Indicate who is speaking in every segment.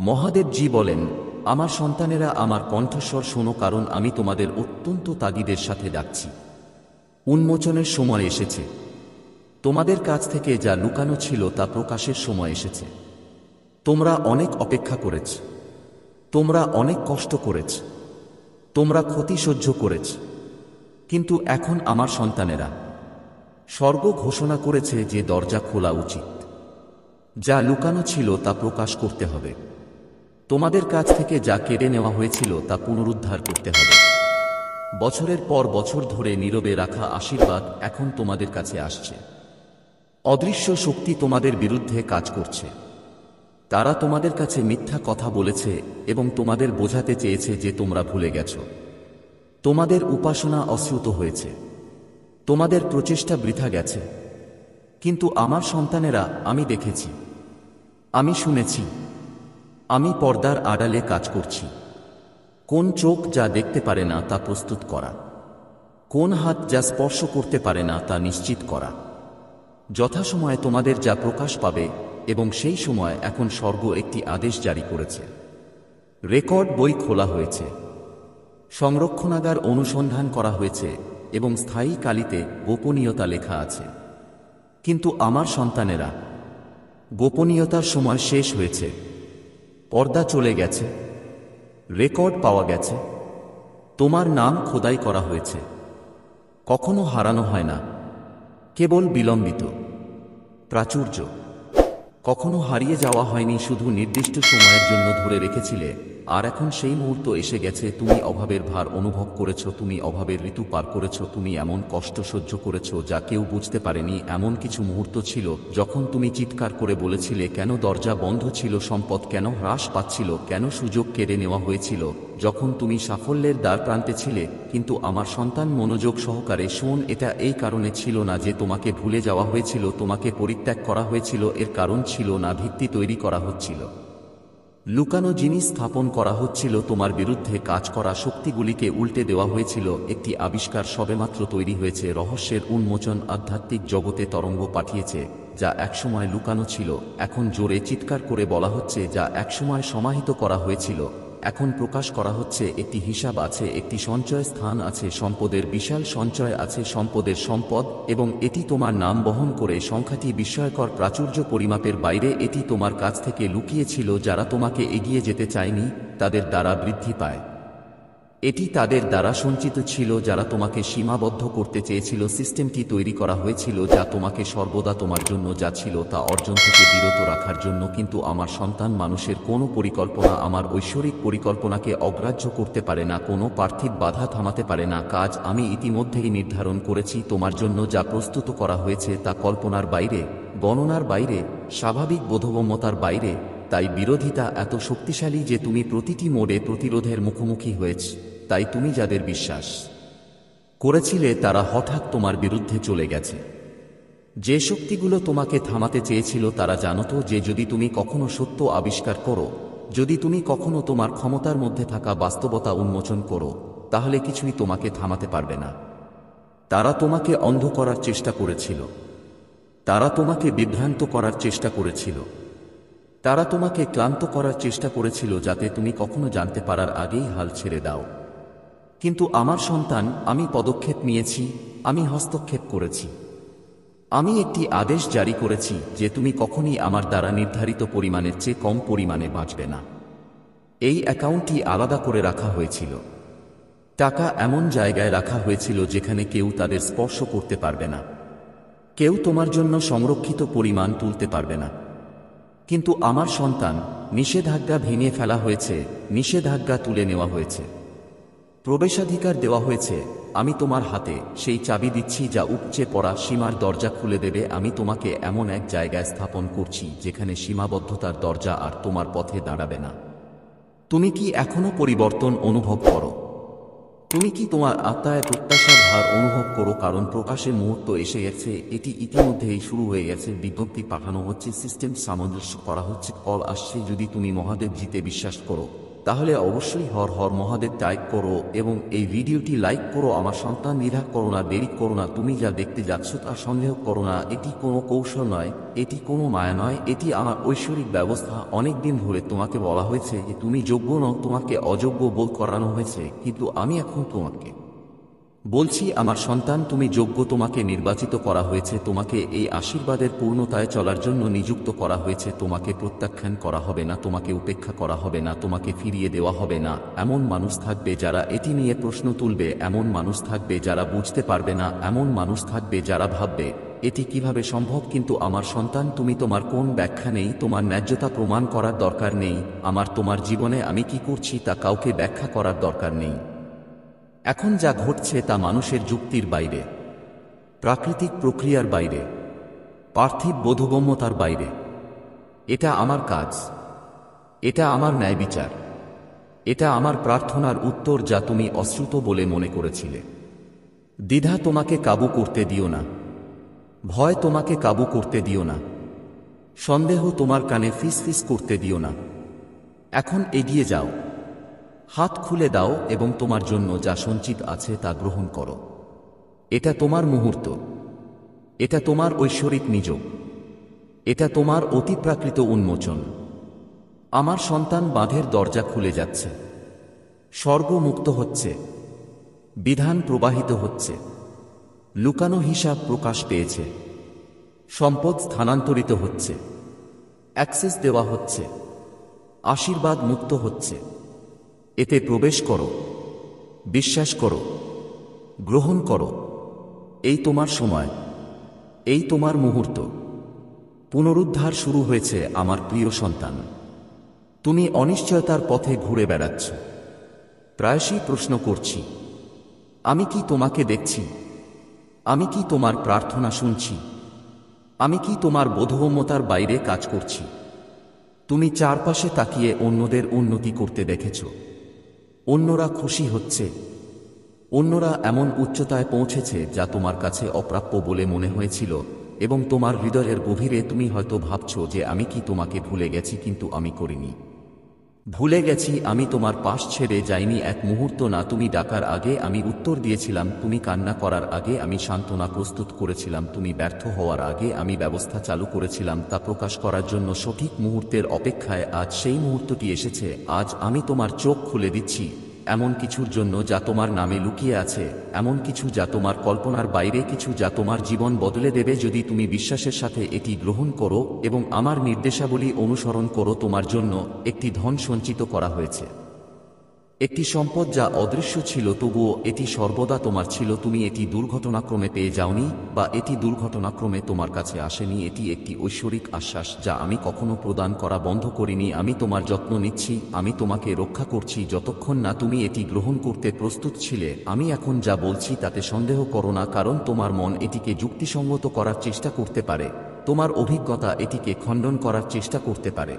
Speaker 1: মহাদেবজি বলেন, আমার সন্তানেরা, আমার কণ্ঠস্বর শোনো, কারণ আমি তোমাদের অত্যন্ত তাগিদের সাথে ডাকছি। উন্মোচনের সময় এসেছে। তোমাদের কাছ থেকে যা লুকানো ছিল তা প্রকাশের সময় এসেছে। তোমরা অনেক অপেক্ষা করেছ, তোমরা অনেক কষ্ট করেছ, তোমরা ক্ষতি সহ্য করেছ, কিন্তু এখন আমার সন্তানেরা, স্বর্গ ঘোষণা করেছে যে দরজা খোলা উচিত। যা লুকানো ছিল তা প্রকাশ করতে হবে। তোমাদের কাছ থেকে যা কেড়ে নেওয়া হয়েছিল তা পুনরুদ্ধার করতে হবে। বছরের পর বছর ধরে নীরবে রাখা আশীর্বাদ এখন তোমাদের কাছে আসছে। অদৃশ্য শক্তি তোমাদের বিরুদ্ধে কাজ করছে। তারা তোমাদের কাছে মিথ্যা কথা বলেছে এবং তোমাদের বোঝাতে চেয়েছে যে তোমরা ভুলে গেছ। তোমাদের উপাসনা অশ্রুত হয়েছে, তোমাদের প্রচেষ্টা বৃথা গেছে। কিন্তু আমার সন্তানেরা, আমি দেখেছি, আমি শুনেছি, আমি পর্দার আড়ালে কাজ করছি। কোন চোখ যা দেখতে পারে না তা প্রস্তুত করা, কোন হাত যা স্পর্শ করতে পারে না তা নিশ্চিত করা। যথাসময়ে তোমাদের যা প্রকাশ পাবে, এবং সেই সময় এখন স্বর্গ একটি আদেশ জারি করেছে। রেকর্ড বই খোলা হয়েছে, সংরক্ষণাগার অনুসন্ধান করা হয়েছে এবং স্থায়ী কালিতে গোপনীয়তা লেখা আছে। কিন্তু আমার সন্তানেরা, গোপনীয়তার সময় শেষ হয়েছে। পর্দা চলে গেছে, রেকর্ড পাওয়া গেছে। তোমার নাম খোদাই করা হয়েছে। কখনো হারানো হয় না, কেবল বিলম্বিত প্রাচুর্য। কখনো হারিয়ে যাওয়া হয়নি, শুধু নির্দিষ্ট সময়ের জন্য ধরে রেখেছিলে। আর এখন সেই মুহূর্ত এসে গেছে। তুমি অভাবের ভার অনুভব করেছ, তুমি অভাবের ঋতু পার করেছ, তুমি এমন কষ্ট সহ্য করেছ যা কেউ বুঝতে পারেনি। এমন কিছু মুহূর্ত ছিল যখন তুমি চিৎকার করে বলেছিলে, কেন দরজা বন্ধ ছিল, সম্পদ কেন হ্রাস পাচ্ছিল, কেন সুযোগ কেড়ে নেওয়া হয়েছিল। যখন তুমি সাফল্যের দ্বার প্রান্তে ছিলে। কিন্তু আমার সন্তান, মনোযোগ সহকারে শোন, এটা এই কারণে ছিল না যে তোমাকে ভুলে যাওয়া হয়েছিল, তোমাকে পরিত্যাগ করা হয়েছিল। এর কারণ ছিল না, ভিত্তি তৈরি করা হচ্ছিল, লুকানো জিনিস স্থাপন করা হচ্ছিল, তোমার বিরুদ্ধে কাজ করা শক্তিগুলিকে উল্টে দেওয়া হয়েছিল। একটি আবিষ্কার সবেমাত্র তৈরি হয়েছে, রহস্যের উন্মোচন আধ্যাত্মিক জগতে তরঙ্গ পাঠিয়েছে। যা একসময় লুকানো ছিল, এখন জোরে চিৎকার করে বলা হচ্ছে। যা একসময় সমাহিত করা হয়েছিল, এখন প্রকাশ করা হচ্ছে। একটি হিসাব আছে, একটি সঞ্চয় স্থান আছে, সম্পদের বিশাল সঞ্চয় আছে, সম্পদের সম্পদ, এবং এটি তোমার নাম বহন করে। সংখ্যাটি বিস্ময়কর, প্রাচুর্য পরিমাপের বাইরে। এটি তোমার কাছ থেকে লুকিয়েছিল। যারা তোমাকে এগিয়ে যেতে চায়নি, তাদের দ্বারা বৃদ্ধি পায়। এটি তাদের দ্বারা সঞ্চিত ছিল, যারা তোমাকে সীমাবদ্ধ করতে চেয়েছিল। সিস্টেমটি তৈরি করা হয়েছিল যা তোমাকে সর্বদা তোমার জন্য যা ছিল তা অর্জন থেকে বিরত রাখার জন্য। কিন্তু আমার সন্তান, মানুষের কোনো পরিকল্পনা আমার ঐশ্বরিক পরিকল্পনাকে অগ্রাহ্য করতে পারে না। কোনো পার্থিব বাধা থামাতে পারে না। কাজ আমি ইতিমধ্যেই নির্ধারণ করেছি। তোমার জন্য যা প্রস্তুত করা হয়েছে তা কল্পনার বাইরে, গণনার বাইরে, স্বাভাবিক বোধগম্যতার বাইরে। তাই বিরোধিতা এত শক্তিশালী যে তুমি প্রতিটি মোড়ে প্রতিরোধের মুখোমুখি হয়েছ। তাই তুমি যাদের বিশ্বাস করেছিলে তারা হঠাৎ তোমার বিরুদ্ধে চলে গেছে। যে শক্তিগুলো তোমাকে থামাতে চেয়েছিল তারা জানত যে যদি তুমি কখনো সত্য আবিষ্কার করো, যদি তুমি কখনো তোমার ক্ষমতার মধ্যে থাকা বাস্তবতা উন্মোচন করো, তাহলে কিছুই তোমাকে থামাতে পারবে না। তারা তোমাকে অন্ধ করার চেষ্টা করেছিল, তারা তোমাকে বিভ্রান্ত করার চেষ্টা করেছিল, তারা তোমাকে ক্লান্ত করার চেষ্টা করেছিল যাতে তুমি কখনো জানতে পারার আগেই হাল ছেড়ে দাও। কিন্তু আমার সন্তান, আমি পদক্ষেপ নিয়েছি, আমি হস্তক্ষেপ করেছি। আমি একটি আদেশ জারি করেছি যে তুমি কখনই আমার দ্বারা নির্ধারিত পরিমাণের চেয়ে কম পরিমাণে বাঁচবে না। এই অ্যাকাউন্টটি আলাদা করে রাখা হয়েছিল। টাকা এমন জায়গায় রাখা হয়েছিল যেখানে কেউ তাদের স্পর্শ করতে পারবে না। কেউ তোমার জন্য সংরক্ষিত পরিমাণ তুলতে পারবে না। কিন্তু আমার সন্তান, নিষেধাজ্ঞা ভেঙে ফেলা হয়েছে, নিষেধাজ্ঞা তুলে নেওয়া হয়েছে, প্রবেশাধিকার দেওয়া হয়েছে। আমি তোমার হাতে সেই চাবি দিচ্ছি যা উপচে পড়া সীমার দরজা খুলে দেবে। আমি তোমাকে এমন এক জায়গায় স্থাপন করছি যেখানে সীমাবদ্ধতার দরজা আর তোমার পথে দাঁড়াবে না। তুমি কি এখনো পরিবর্তন অনুভব করো? তুমি কি তোমার আত্মায় প্রত্যাশার ভার অনুভব করো? কারণ প্রকাশের মুহূর্ত এসে গেছে। এটি ইতিমধ্যেই শুরু হয়ে গেছে। বিজ্ঞপ্তি পাঠানো হচ্ছে, সিস্টেম সামঞ্জস্য করা হচ্ছে, কল আসছে। যদি তুমি মহাদেব জিতে বিশ্বাস করো, তাহলে অবশ্যই হর হর মহাদেব টাইপ করো এবং এই ভিডিওটি লাইক করো। আমার সন্তান নিরাশ করো না, দেরি করো না। তুমি যা দেখতে যাচ্ছ তা সন্দেহ করো না। এটি কোনো কৌশল নয়, এটি কোনো মায়া নয়, এটি আমার ঐশ্বরিক ব্যবস্থা। অনেকদিন ধরে তোমাকে বলা হয়েছে যে তুমি যোগ্য নও, তোমাকে অযোগ্য বোধ করানো হয়েছে, কিন্তু আমি এখন তোমাকে বলছি আমার সন্তান তুমি যোগ্য। তোমাকে নির্বাচিত করা হয়েছে, তোমাকে এই আশীর্বাদের পূর্ণতায় চলার জন্য নিযুক্ত করা হয়েছে। তোমাকে প্রত্যাখ্যান করা হবে না, তোমাকে উপেক্ষা করা হবে না, তোমাকে ফিরিয়ে দেওয়া হবে না। এমন মানুষ থাকবে যারা এটি নিয়ে প্রশ্ন তুলবে, এমন মানুষ থাকবে যারা বুঝতে পারবে না, এমন মানুষ থাকবে যারা ভাববে এটি কিভাবে সম্ভব। কিন্তু আমার সন্তান তুমি তোমার কোন ব্যাখ্যা নেই, তোমার ন্যায্যতা প্রমাণ করার দরকার নেই। তোমার জীবনে আমি কি করছি তা কাউকে ব্যাখ্যা করার দরকার নেই। এখন যা ঘটছে তা মানুষের যুক্তির বাইরে, প্রাকৃতিক প্রক্রিয়ার বাইরে, পার্থিব বোধগম্যতার বাইরে। এটা আমার কাজ, এটা আমার ন্যায় বিচার, এটা আমার প্রার্থনার উত্তর যা তুমি অশ্রুত বলে মনে করেছিলে। দ্বিধা তোমাকে কাবু করতে দিও না, ভয় তোমাকে কাবু করতে দিও না, সন্দেহ তোমার কানে ফিসফিস করতে দিও না। এখন এগিয়ে যাও, হাত খুলে দাও এবং তোমার জন্য যা সঞ্চিত আছে তা গ্রহণ করো। এটা তোমার মুহূর্ত, এটা তোমার ঐশ্বরিক নিযোগ, এটা তোমার অতিপ্রাকৃত উন্মোচন। আমার সন্তান বাঁধের দরজা খুলে যাচ্ছে, স্বর্গ মুক্ত হচ্ছে, বিধান প্রবাহিত হচ্ছে, লুকানো হিসাব প্রকাশ পেয়েছে, সম্পদ স্থানান্তরিত হচ্ছে, অ্যাক্সেস দেওয়া হচ্ছে, আশীর্বাদ মুক্ত হচ্ছে। এতে প্রবেশ করো, বিশ্বাস করো, গ্রহণ করো। এই তোমার সময়, এই তোমার মুহূর্ত। পুনরুদ্ধার শুরু হয়েছে আমার প্রিয় সন্তান। তুমি অনিশ্চয়তার পথে ঘুরে বেড়াচ্ছ, প্রায়শই প্রশ্ন করছি আমি কি তোমাকে দেখছি, আমি কি তোমার প্রার্থনা শুনছি, আমি কি তোমার বোধগম্যতার বাইরে কাজ করছি। তুমি চারপাশে তাকিয়ে অন্যদের উন্নতি করতে দেখেছ, অন্যরা খুশি হচ্ছে, অন্যরা এমন উচ্চতায় পৌঁছেছে যা তোমার কাছে অপ্রাপ্য বলে মনে হয়েছিল, এবং তোমার হৃদয়ের গভীরে তুমি হয়তো ভাবছ যে আমি কি তোমাকে ভুলে গেছি, কিন্তু আমি করিনি। ভুলে গেছি, আমি তোমার পাশ ছেড়ে যাইনি এক মুহূর্ত না। তুমি ডাকার আগে আমি উত্তর দিয়েছিলাম, তুমি কান্না করার আগে আমি সান্ত্বনা প্রস্তুত করেছিলাম, তুমি ব্যর্থ হওয়ার আগে আমি ব্যবস্থা চালু করেছিলাম তা প্রকাশ করার জন্য সঠিক মুহূর্তের অপেক্ষায়। আজ সেই মুহূর্তটি এসেছে। আজ আমি তোমার চোখ খুলে দিচ্ছি এমন কিছুর জন্য যা তোমার নামে লুকিয়ে আছে, এমন কিছু যা তোমার কল্পনার বাইরে, কিছু যা তোমার জীবন বদলে দেবে যদি তুমি বিশ্বাসের সাথে এটি গ্রহণ করো এবং আমার নির্দেশাবলী অনুসরণ করো। তোমার জন্য একটি ধন সঞ্চিত করা হয়েছে, একটি সম্পদ যা অদৃশ্য ছিল তবুও এটি সর্বদা তোমার ছিল। তুমি এটি দুর্ঘটনাক্রমে পেয়ে যাওনি বা এটি দুর্ঘটনাক্রমে তোমার কাছে আসেনি। এটি একটি ঐশ্বরিক আশ্বাস যা আমি কখনো প্রদান করা বন্ধ করিনি। আমি তোমার যত্ন নিচ্ছি, আমি তোমাকে রক্ষা করছি যতক্ষণ না তুমি এটি গ্রহণ করতে প্রস্তুত ছিলে। আমি এখন যা বলছি তাতে সন্দেহ করো না, কারণ তোমার মন এটিকে যুক্তিসঙ্গত করার চেষ্টা করতে পারে, তোমার অভিজ্ঞতা এটিকে খণ্ডন করার চেষ্টা করতে পারে,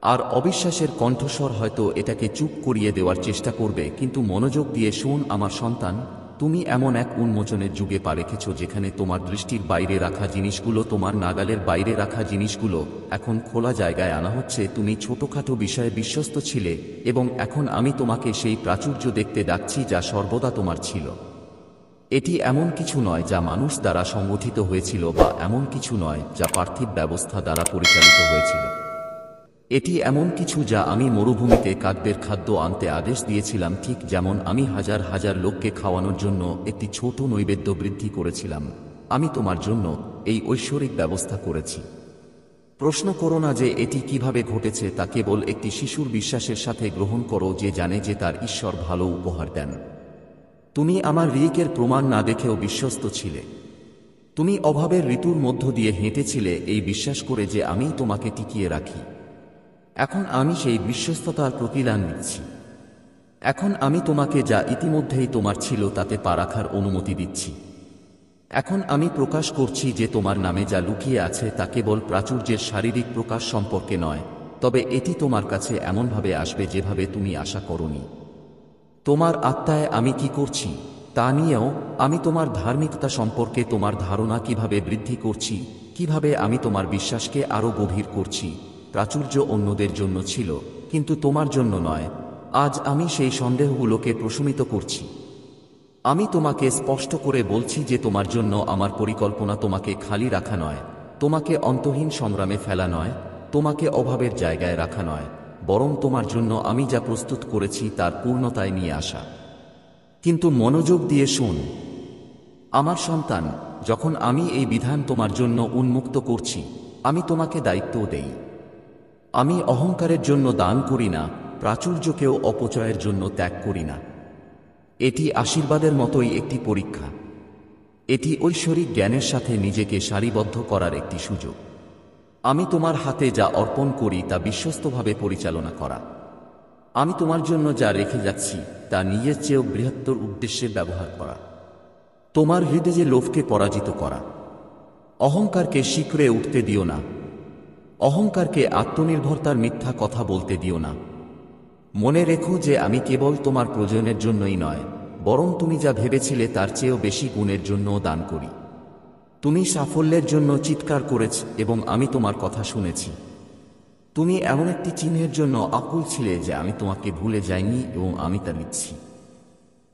Speaker 1: আর অবিশ্বাসের কণ্ঠস্বর হয়তো এটাকে চুপ করিয়ে দেওয়ার চেষ্টা করবে। কিন্তু মনোযোগ দিয়ে শোন আমার সন্তান, তুমি এমন এক উন্মোচনের যুগে পা রেখেছ যেখানে তোমার দৃষ্টির বাইরে রাখা জিনিসগুলো, তোমার নাগালের বাইরে রাখা জিনিসগুলো এখন খোলা জায়গায় আনা হচ্ছে। তুমি ছোটখাটো বিষয়ে বিশ্বস্ত ছিলে এবং এখন আমি তোমাকে সেই প্রাচুর্য দেখতে ডাকছি যা সর্বদা তোমার ছিল। এটি এমন কিছু নয় যা মানুষ দ্বারা সংগঠিত হয়েছিল বা এমন কিছু নয় যা পার্থিব ব্যবস্থা দ্বারা পরিচালিত হয়েছিল। এটি এমন কিছু যা আমি মরুভূমিতে কাকদের খাদ্য আনতে আদেশ দিয়েছিলাম, ঠিক যেমন আমি হাজার হাজার লোককে খাওয়ানোর জন্য একটি ছোট নৈবেদ্য বৃদ্ধি করেছিলাম। আমি তোমার জন্য এই ঐশ্বরিক ব্যবস্থা করেছি। প্রশ্ন করো না যে এটি কিভাবে ঘটেছে, তা কেবল একটি শিশুর বিশ্বাসের সাথে গ্রহণ করো যে জানে যে তার ঈশ্বর ভালো উপহার দেন। তুমি আমার রিকের প্রমাণ না দেখেও বিশ্বস্ত ছিলে। তুমি অভাবের ঋতুর মধ্য দিয়ে হেঁটেছিলে এই বিশ্বাস করে যে আমি তোমাকে টিকিয়ে রাখি। এখন আমি সেই বিশ্বস্ততার প্রতিদান দিচ্ছি। এখন আমি তোমাকে যা ইতিমধ্যেই তোমার ছিল তাতে পা রাখার অনুমতি দিচ্ছি। এখন আমি প্রকাশ করছি যে তোমার নামে যা লুকিয়ে আছে তা কেবল প্রাচুর্যের শারীরিক প্রকাশ সম্পর্কে নয়, তবে এটি তোমার কাছে এমনভাবে আসবে যেভাবে তুমি আশা করোনি। তোমার আত্মায় আমি কি করছি তা নিয়েও, আমি তোমার ধার্মিকতা সম্পর্কে তোমার ধারণা কিভাবে বৃদ্ধি করছি, কিভাবে আমি তোমার বিশ্বাসকে আরও গভীর করছি। প্রাচুর্য অন্যদের জন্য ছিল, কিন্তু তোমার জন্য নয়। আজ আমি সেই সন্দেহগুলোকে প্রশমিত করছি। আমি তোমাকে স্পষ্ট করে বলছি যে তোমার জন্য আমার পরিকল্পনা তোমাকে খালি রাখা নয়, তোমাকে অন্তহীন সংগ্রামে ফেলা নয়, তোমাকে অভাবের জায়গায় রাখা নয়, বরং তোমার জন্য আমি যা প্রস্তুত করেছি তার পূর্ণতায় নিয়ে আসা। কিন্তু মনোযোগ দিয়ে শোন আমার সন্তান, যখন আমি এই বিধান তোমার জন্য উন্মুক্ত করছি, আমি তোমাকে দায়িত্বও দেই। আমি অহংকারের জন্য দান করি না, প্রাচুর্যকেও অপচয়ের জন্য ত্যাগ করি না। এটি আশীর্বাদের মতোই একটি পরীক্ষা। এটি ঐশ্বরিক জ্ঞানের সাথে নিজেকে সারিবদ্ধ করার একটি সুযোগ। আমি তোমার হাতে যা অর্পণ করি তা বিশ্বস্তভাবে পরিচালনা করা। আমি তোমার জন্য যা রেখে যাচ্ছি তা নিজের চেয়েও বৃহত্তর উদ্দেশ্যে ব্যবহার করা। তোমার হৃদয়ে লোভকে পরাজিত করা। অহংকারকে শিখরে উঠতে দিও না। অহংকারকে আত্মনির্ভরতার মিথ্যা কথা বলতে দিও না। মনে রেখো যে আমি কেবল তোমার প্রয়োজনের জন্যই নয়, বরং তুমি যা ভেবেছিলে তার চেয়েও বেশি গুণের জন্যও দান করি। তুমি সাফল্যের জন্য চিৎকার করেছ এবং আমি তোমার কথা শুনেছি। তুমি এমন একটি চিহ্নের জন্য আকুল ছিলে যে আমি তোমাকে ভুলে যাইনি এবং আমি তা নিচ্ছি।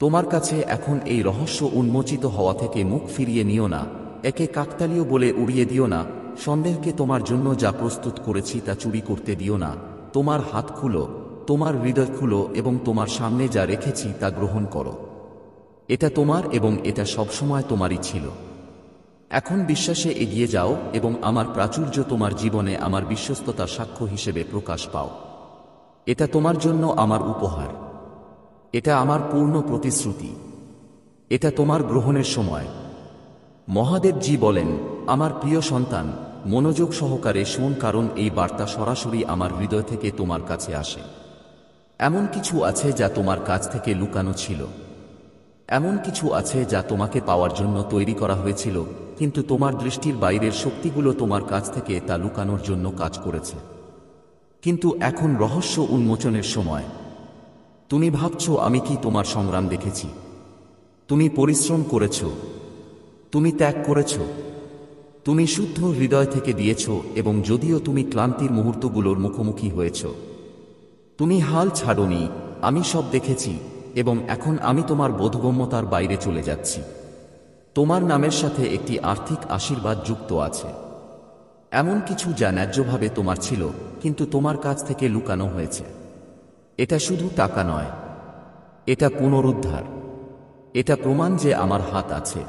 Speaker 1: তোমার কাছে এখন এই রহস্য উন্মোচিত হওয়া থেকে মুখ ফিরিয়ে নিও না, একে কাকতালীয় বলে উড়িয়ে দিও না। সন্দেহকে তোমার জন্য যা প্রস্তুত করেছি তা চুরি করতে দিও না। তোমার হাত খুলো, তোমার হৃদয় খুলো এবং তোমার সামনে যা রেখেছি তা গ্রহণ করো। এটা তোমার এবং এটা সবসময় তোমারই ছিল। এখন বিশ্বাসে এগিয়ে যাও এবং আমার প্রাচুর্য তোমার জীবনে আমার বিশ্বস্ততার সাক্ষ্য হিসেবে প্রকাশ পাও। এটা তোমার জন্য আমার উপহার। এটা আমার পূর্ণ প্রতিশ্রুতি। এটা তোমার গ্রহণের সময়। মহাদেবজি বলেন, আমার প্রিয় সন্তান, মনোযোগ সহকারে শোন, কারণ এই বার্তা সরাসরি আমার হৃদয় থেকে তোমার কাছে আসে। এমন কিছু আছে যা তোমার কাছ থেকে লুকানো ছিল। এমন কিছু আছে যা তোমাকে পাওয়ার জন্য তৈরি করা হয়েছিল, কিন্তু তোমার দৃষ্টির বাইরের শক্তিগুলো তোমার কাছ থেকে তা লুকানোর জন্য কাজ করেছে। কিন্তু এখন রহস্য উন্মোচনের সময়। তুমি ভাবছ আমি কি তোমার সংগ্রাম দেখেছি? তুমি পরিশ্রম করেছ, তুমি ত্যাগ করেছ, তুমি শুদ্ধ হৃদয় থেকে দিয়েছ এবং যদিও তুমি ক্লান্তির মুহূর্তগুলোর মুখোমুখি হয়েছ, তুমি হাল ছাড়োনি। আমি সব দেখেছি এবং এখন আমি তোমার বোধগম্যতার বাইরে চলে যাচ্ছি। তোমার নামের সাথে একটি আর্থিক আশীর্বাদ যুক্ত আছে। এমন কিছু যা ন্যায্যভাবে তোমার ছিল কিন্তু তোমার কাছ থেকে লুকানো হয়েছে। এটা শুধু টাকা নয়, এটা পুনরুদ্ধার। এটা প্রমাণ যে আমার হাত আছে।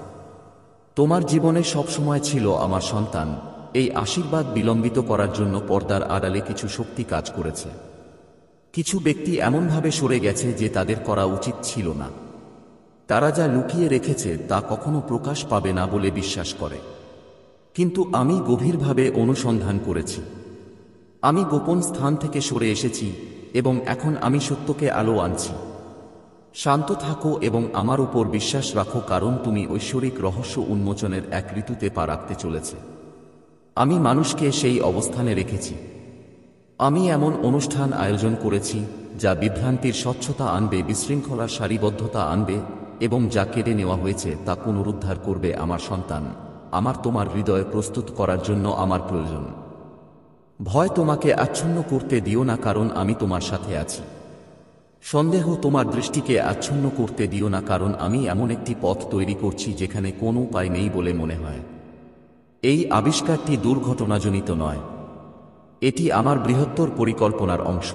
Speaker 1: তোমার জীবনে সবসময় ছিল আমার সন্তান। এই আশীর্বাদ বিলম্বিত করার জন্য পর্দার আড়ালে কিছু শক্তি কাজ করেছে। কিছু ব্যক্তি এমনভাবে সরে গেছে যে তাদের করা উচিত ছিল না। তারা যা লুকিয়ে রেখেছে তা কখনো প্রকাশ পাবে না বলে বিশ্বাস করে। কিন্তু আমি গভীরভাবে অনুসন্ধান করেছি। আমি গোপন স্থান থেকে সরে এসেছি এবং এখন আমি সত্যকে আলো আনছি। শান্ত থাকো এবং আমার উপর বিশ্বাস রাখো, কারণ তুমি ঐশ্বরিক রহস্য উন্মোচনের এক ঋতুতে পা রাখতে চলেছে। আমি মানুষকে সেই অবস্থানে রেখেছি। আমি এমন অনুষ্ঠান আয়োজন করেছি যা বিভ্রান্তির স্বচ্ছতা আনবে, বিশৃঙ্খলার সারিবদ্ধতা আনবে এবং যা কেড়ে নেওয়া হয়েছে তা পুনরুদ্ধার করবে। আমার সন্তান, আমার তোমার হৃদয় প্রস্তুত করার জন্য আমার প্রয়োজন। ভয় তোমাকে আচ্ছন্ন করতে দিও না, কারণ আমি তোমার সাথে আছি। সন্দেহ তোমার দৃষ্টিকে আচ্ছন্ন করতে দিও না, কারণ আমি এমন একটি পথ তৈরি করছি যেখানে কোনো উপায় নেই বলে মনে হয়। এই আবিষ্কারটি দুর্ঘটনাজনিত নয়, এটি আমার বৃহত্তর পরিকল্পনার অংশ।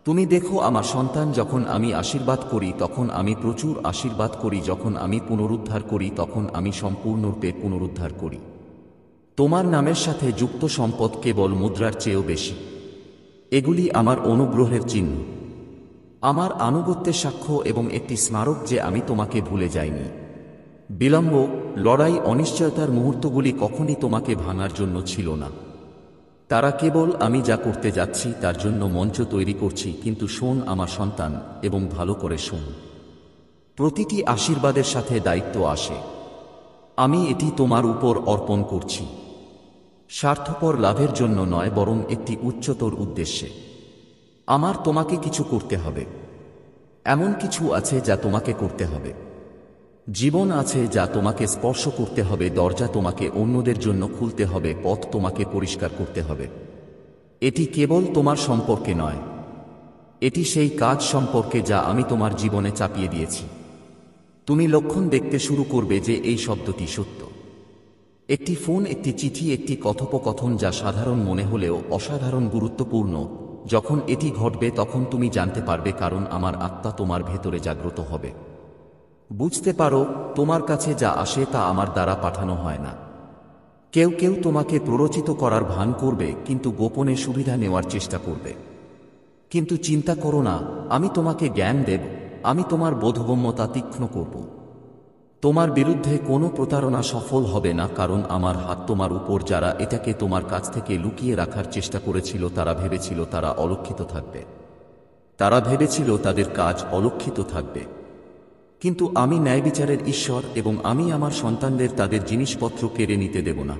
Speaker 1: তুমি দেখো আমার সন্তান, যখন আমি আশীর্বাদ করি তখন আমি প্রচুর আশীর্বাদ করি, যখন আমি পুনরুদ্ধার করি তখন আমি সম্পূর্ণরূপে পুনরুদ্ধার করি। তোমার নামের সাথে যুক্ত সম্পদ কেবল মুদ্রার চেয়েও বেশি। এগুলি আমার অনুগ্রহের চিহ্ন, আমার আনুগত্যের সাক্ষ্য এবং একটি স্মারক যে আমি তোমাকে ভুলে যাইনি। বিলম্ব, লড়াই, অনিশ্চয়তার মুহূর্তগুলি কখনই তোমাকে ভাঙার জন্য ছিল না। তারা কেবল আমি যা করতে যাচ্ছি তার জন্য মঞ্চ তৈরি করছি। কিন্তু শোন আমার সন্তান, এবং ভালো করে শোন। প্রতিটি আশীর্বাদের সাথে দায়িত্ব আসে। আমি এটি তোমার উপর অর্পণ করছি, স্বার্থপর লাভের জন্য নয়, বরং একটি উচ্চতর উদ্দেশ্যে। আমার তোমাকে কিছু করতে হবে। এমন কিছু আছে যা তোমাকে করতে হবে। জীবন আছে যা তোমাকে স্পর্শ করতে হবে। দরজা তোমাকে অন্যদের জন্য খুলতে হবে। পথ তোমাকে পরিষ্কার করতে হবে। এটি কেবল তোমার সম্পর্কে নয়, এটি সেই কাজ সম্পর্কে যা আমি তোমার জীবনে চাপিয়ে দিয়েছি। তুমি লক্ষণ দেখতে শুরু করবে যে এই শব্দটি সত্য। একটি ফোন, একটি চিঠি, একটি কথোপকথন যা সাধারণ মনে হলেও অসাধারণ গুরুত্বপূর্ণ। যখন এটি ঘটবে তখন তুমি জানতে পারবে, কারণ আমার আত্মা তোমার ভেতরে জাগ্রত হবে। বুঝতে পারো, তোমার কাছে যা আসে তা আমার দ্বারা পাঠানো হয় না। কেউ কেউ তোমাকে প্ররোচিত করার ভান করবে, কিন্তু গোপনে সুবিধা নেওয়ার চেষ্টা করবে। কিন্তু চিন্তা করো না, আমি তোমাকে জ্ঞান দেব, আমি তোমার বোধগম্যতা তীক্ষ্ণ করব। তোমার বিরুদ্ধে কোনো প্রতারণা সফল হবে না, কারণ আমার হাত তোমার উপর। যারা এটাকে তোমার কাছ থেকে লুকিয়ে রাখার চেষ্টা করেছিল তারা ভেবেছিল তারা অলক্ষিত থাকবে। তারা ভেবেছিল তাদের কাজ অলক্ষিত থাকবে। কিন্তু আমি ন্যায়বিচারের ঈশ্বর এবং আমি আমার সন্তানদের তাদের জিনিসপত্র কেড়ে নিতে দেব না।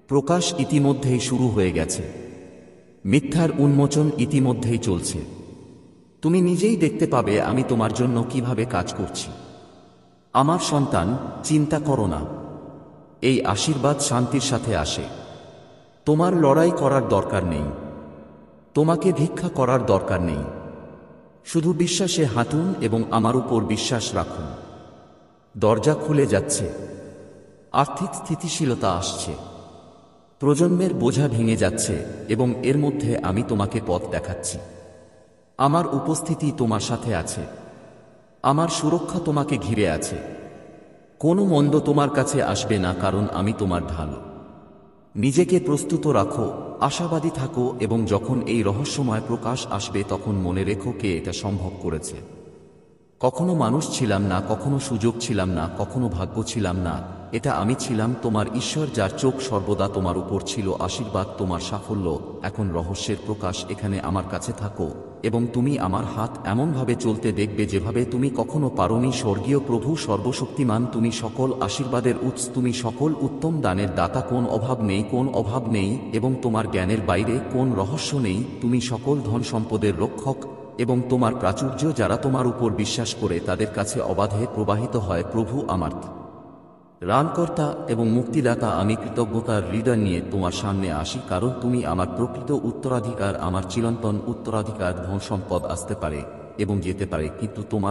Speaker 1: প্রকাশ ইতিমধ্যেই শুরু হয়ে গেছে। মিথ্যার উন্মোচন ইতিমধ্যেই চলছে। তুমি নিজেই দেখতে পাবে আমি তোমার জন্য কিভাবে কাজ করছি। আমার সন্তান, চিন্তা করো না। এই আশীর্বাদ শান্তির সাথে আসে। তোমার লড়াই করার দরকার নেই। তোমাকে ভিক্ষা করার দরকার নেই। শুধু বিশ্বাসে হাঁটুন এবং আমার উপর বিশ্বাস রাখুন। দরজা খুলে যাচ্ছে। আর্থিক স্থিতিশীলতা আসছে। প্রজন্মের বোঝা ভেঙে যাচ্ছে এবং এর মধ্যে আমি তোমাকে পথ দেখাচ্ছি। আমার উপস্থিতি তোমার সাথে আছে। আমার সুরক্ষা তোমাকে ঘিরে আছে। কোনো মন্দ তোমার কাছে আসবে না, কারণ আমি তোমার ঢাল। নিজেকে প্রস্তুত রাখো, আশাবাদী থাকো এবং যখন এই রহস্যময় প্রকাশ আসবে তখন মনে রেখো কে এটা সম্ভব করেছে। কখনো মানুষ ছিলাম না, কখনো সুযোগ ছিলাম না, কখনো ভাগ্য ছিলাম না। এটা আমি ছিলাম, তোমার ঈশ্বর, যার চোখ সর্বদা তোমার উপর ছিল। আশীর্বাদ, তোমার সাফল্য। এখন রহস্যের প্রকাশ এখানে। আমার কাছে থাকো এবং তুমি আমার হাত এমনভাবে চলতে দেখবে যেভাবে তুমি কখনো পারোনি। স্বর্গীয় প্রভু সর্বশক্তিমান, তুমি সকল আশীর্বাদের উৎস, তুমি সকল উত্তম দানের দাতা। কোন অভাব নেই, কোন অভাব নেই এবং তোমার জ্ঞানের বাইরে কোন রহস্য নেই। তুমি সকল ধন সম্পদের রক্ষক এবং তোমার প্রাচুর্য যারা তোমার উপর বিশ্বাস করে তাদের কাছে অবাধে প্রবাহিত হয়। প্রভু আমার ত্রাণকর্তা এবং মুক্তিদাতা, আমি কৃতজ্ঞতার হৃদয় নিয়ে তোমার সামনে আসি, কারণ তুমি আমার প্রকৃত উত্তরাধিকার, আমার চিরন্তন উত্তরাধিকার। ধন সম্পদ আসতে পারে এবং যেতে পারে, কিন্তু তোমার